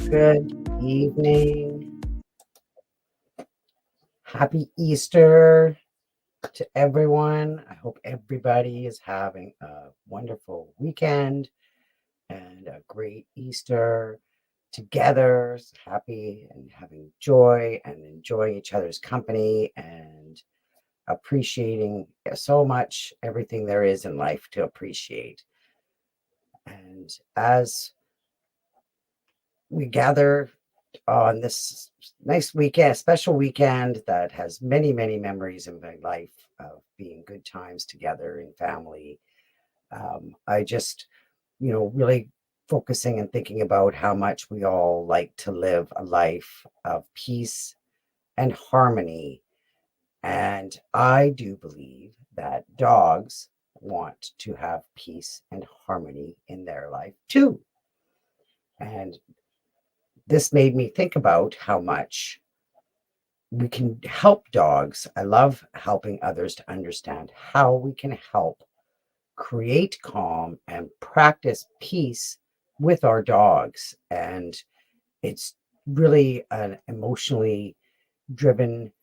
Good evening. Happy Easter to everyone. I hope everybody is having a wonderful weekend and a great Easter together. Happy and having joy and enjoying each other's company and appreciating so much everything there is in life to appreciate. And as we gather on this nice weekend, special weekend that has many, many memories in my life of being good times together in family. I just, really focusing and thinking about how much we all like to live a life of peace and harmony. And I do believe that dogs want to have peace and harmony in their life too. And this made me think about how much we can help dogs. I love helping others to understand how we can help create calm and practice peace with our dogs. And it's really an emotionally driven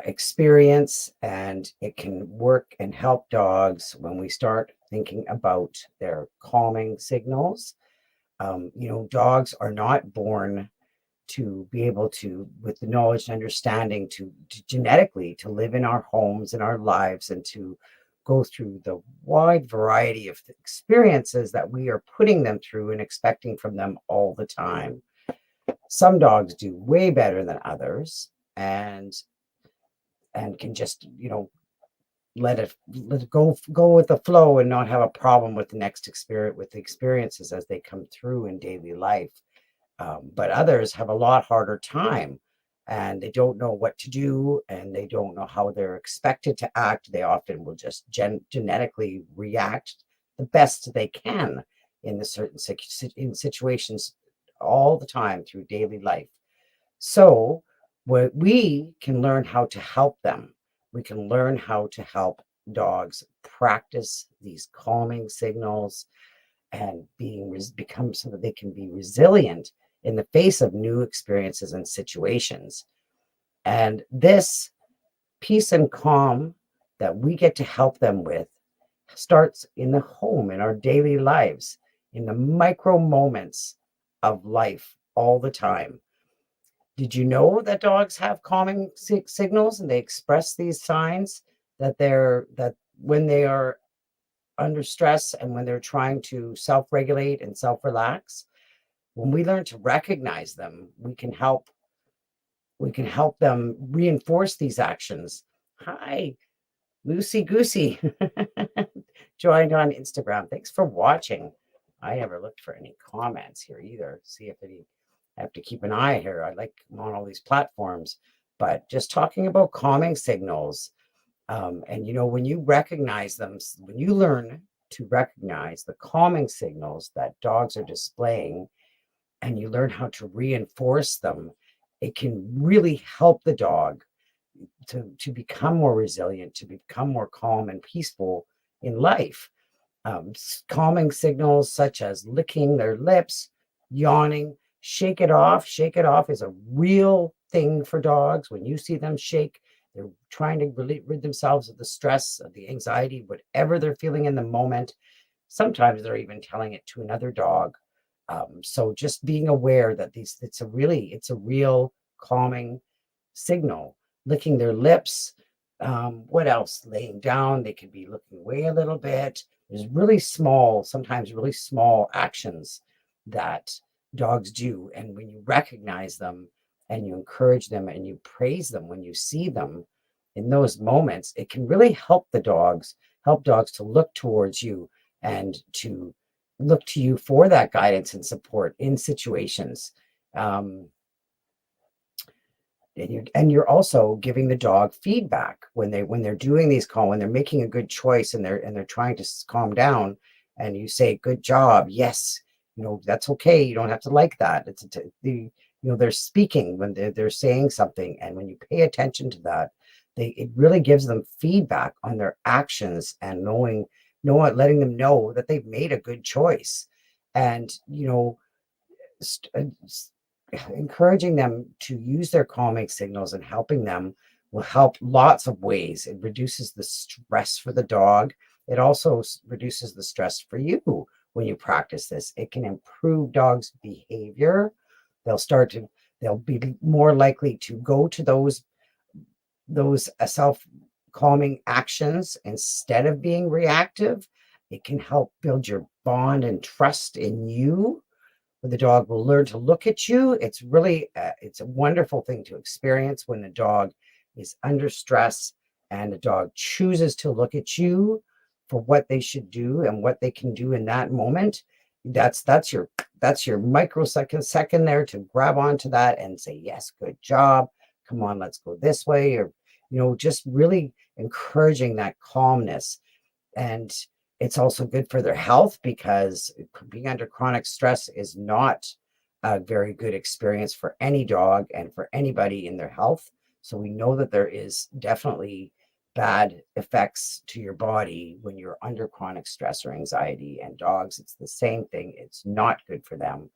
experience, and it can work and help dogs when we start thinking about their calming signals. Dogs are not born to be able to, with the knowledge and understanding, to genetically to live in our homes and our lives and to go through the wide variety of experiences that we are putting them through and expecting from them all the time. Some dogs do way better than others and can just let it go with the flow and not have a problem with the next experience with the experiences as they come through in daily life. But others have a lot harder time and they don't know what to do and they don't know how they're expected to act. They often will just genetically react the best they can in the in situations all the time through daily life. So what we can learn how to help them. We can learn how to help dogs practice these calming signals and become so that they can be resilient in the face of new experiences and situations. And this peace and calm that we get to help them with starts in the home, in our daily lives, in the micro moments of life all the time. Did you know that dogs have calming signals and they express these signs that when they are under stress and when they're trying to self-regulate and self-relax? When we learn to recognize them, we can help them reinforce these actions. Hi, Lucy Goosey joined on Instagram. Thanks for watching. I never looked for any comments here either. See if any, I have to keep an eye here. I like I'm on all these platforms, but just talking about calming signals. And when you recognize them, when you learn to recognize the calming signals that dogs are displaying, and you learn how to reinforce them, it can really help the dog to become more resilient, to become more calm and peaceful in life. Calming signals such as licking their lips, yawning, shake it off. Shake it off is a real thing for dogs. When you see them shake, they're trying to rid themselves of the stress, of the anxiety, whatever they're feeling in the moment. Sometimes they're even telling it to another dog. So just being aware that it's a real calming signal. Licking their lips. What else? Laying down. They could be looking away a little bit. There's sometimes really small actions that dogs do. And when you recognize them and you encourage them and you praise them when you see them in those moments, it can really help dogs to look towards you and to look to you for that guidance and support in situations. And you're also giving the dog feedback when they're doing when they're making a good choice and they're trying to calm down, and you say good job, yes, that's okay, you don't have to like that. They're speaking when they're saying something, and when you pay attention to that, it really gives them feedback on their actions and letting them know that they've made a good choice. And st- uh, s- encouraging them to use their calming signals and helping them will help lots of ways. It reduces the stress for the dog. It also reduces the stress for you when you practice this. It can improve dogs' behavior. They'll start to, they'll be more likely to go to those self calming actions instead of being reactive. It can help build your bond and trust in you. The dog will learn to look at you. It's really it's a wonderful thing to experience when the dog is under stress and the dog chooses to look at you for what they should do and what they can do in that moment. That's your microsecond second there to grab onto that and say, yes, good job, come on, let's go this way. Or just really encouraging that calmness. And it's also good for their health, because being under chronic stress is not a very good experience for any dog and for anybody in their health. So we know that there is definitely bad effects to your body when you're under chronic stress or anxiety. And dogs, it's the same thing. It's not good for them.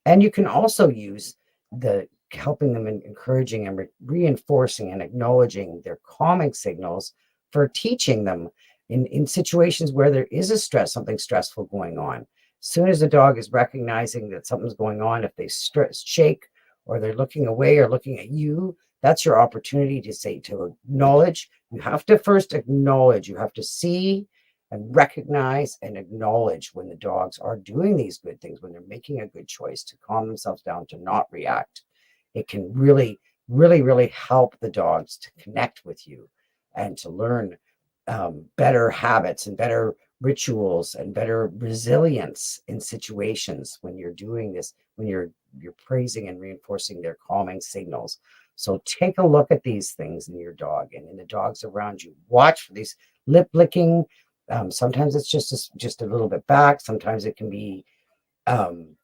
And you can also use the helping them and encouraging and reinforcing and acknowledging their calming signals for teaching them in situations where there is a something stressful going on. As soon as the dog is recognizing that something's going on, if they shake or they're looking away or looking at you, that's your opportunity to say, to acknowledge. You have to first acknowledge. You have to see and recognize and acknowledge when the dogs are doing these good things, when they're making a good choice to calm themselves down, to not react. It can really, really, really help the dogs to connect with you and to learn better habits and better rituals and better resilience in situations when you're doing this, when you're praising and reinforcing their calming signals. So take a look at these things in your dog and in the dogs around you. Watch for these lip licking. Sometimes it's just a little bit back. Sometimes it can be um,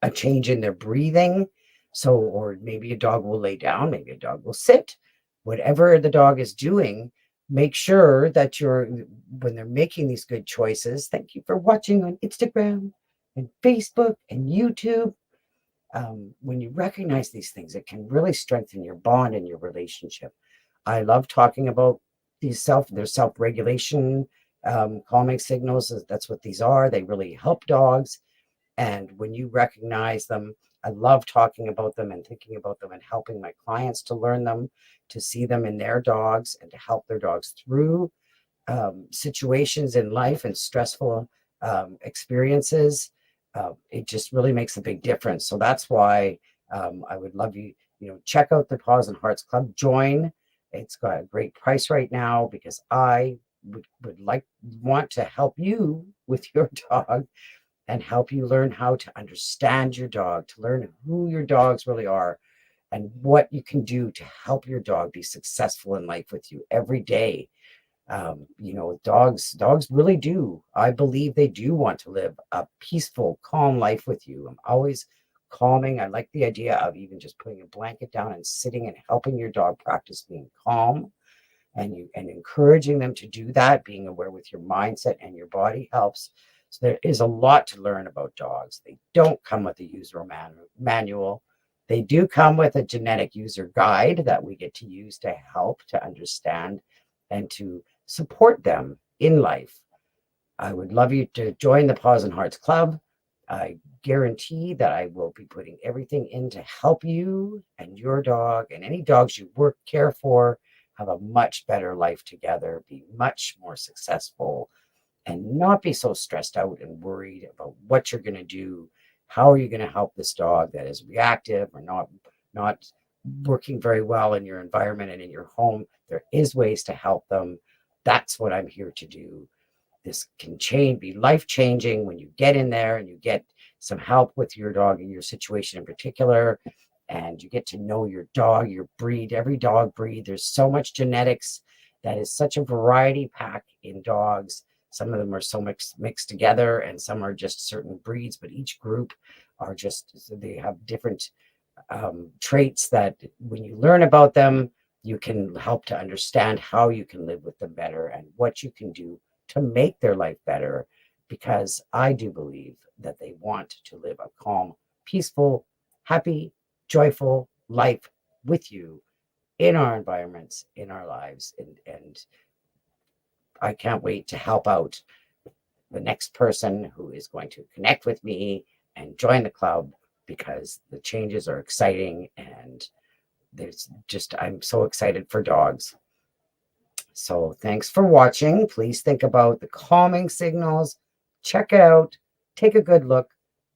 a change in their breathing. So, or maybe a dog will lay down, maybe a dog will sit. Whatever the dog is doing, make sure that when they're making these good choices. Thank you for watching on Instagram and Facebook and YouTube. When you recognize these things, it can really strengthen your bond and your relationship. I love talking about their self-regulation calming signals. That's what these are. They really help dogs. And when you recognize them, I love talking about them and thinking about them and helping my clients to learn them, to see them in their dogs and to help their dogs through situations in life and stressful experiences. It just really makes a big difference. So that's why I would love check out the Paws and Hearts Club. Join. It's got a great price right now because I want to help you with your dog and help you learn how to understand your dog, to learn who your dogs really are and what you can do to help your dog be successful in life with you every day. Dogs really do. I believe they do want to live a peaceful, calm life with you. I'm always calming. I like the idea of even just putting a blanket down and sitting and helping your dog practice being calm, and encouraging them to do that. Being aware with your mindset and your body helps. So there is a lot to learn about dogs. They don't come with a user manual. They do come with a genetic user guide that we get to use to help to understand and to support them in life. I would love you to join the Paws and Hearts Club. I guarantee that I will be putting everything in to help you and your dog and any dogs you care for have a much better life together, be much more successful, and not be so stressed out and worried about what you're going to do. How are you going to help this dog that is reactive or not working very well in your environment and in your home? There is ways to help them. That's what I'm here to do. This can be life changing when you get in there and you get some help with your dog in your situation in particular, and you get to know your dog, your breed, every dog breed. There's so much genetics. That is such a variety pack in dogs. Some of them are so mixed together, and some are just certain breeds, but each group they have different traits that when you learn about them, you can help to understand how you can live with them better and what you can do to make their life better. Because I do believe that they want to live a calm, peaceful, happy, joyful life with you in our environments, in our lives. And I can't wait to help out the next person who is going to connect with me and join the club, because the changes are exciting, and I'm so excited for dogs. So thanks for watching. Please think about the calming signals. Check it out. Take a good look.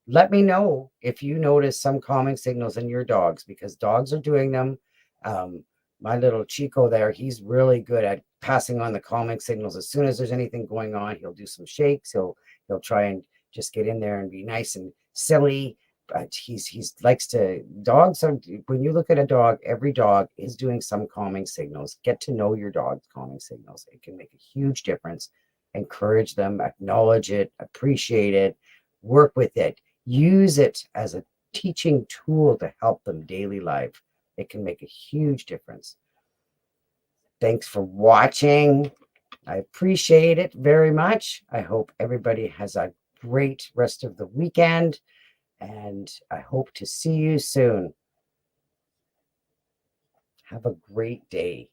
Let me know if you notice some calming signals in your dogs, because dogs are doing them. Um, my little Chico there, he's really good at passing on the calming signals. As soon as there's anything going on, he'll do some shakes. He'll try and just get in there and be nice and silly. But he's likes to dogs are when you look at a dog, every dog is doing some calming signals. Get to know your dog's calming signals. It can make a huge difference. Encourage them, acknowledge it, appreciate it, work with it, use it as a teaching tool to help them daily life. It can make a huge difference. Thanks for watching. I appreciate it very much. I hope everybody has a great rest of the weekend, and I hope to see you soon. Have a great day.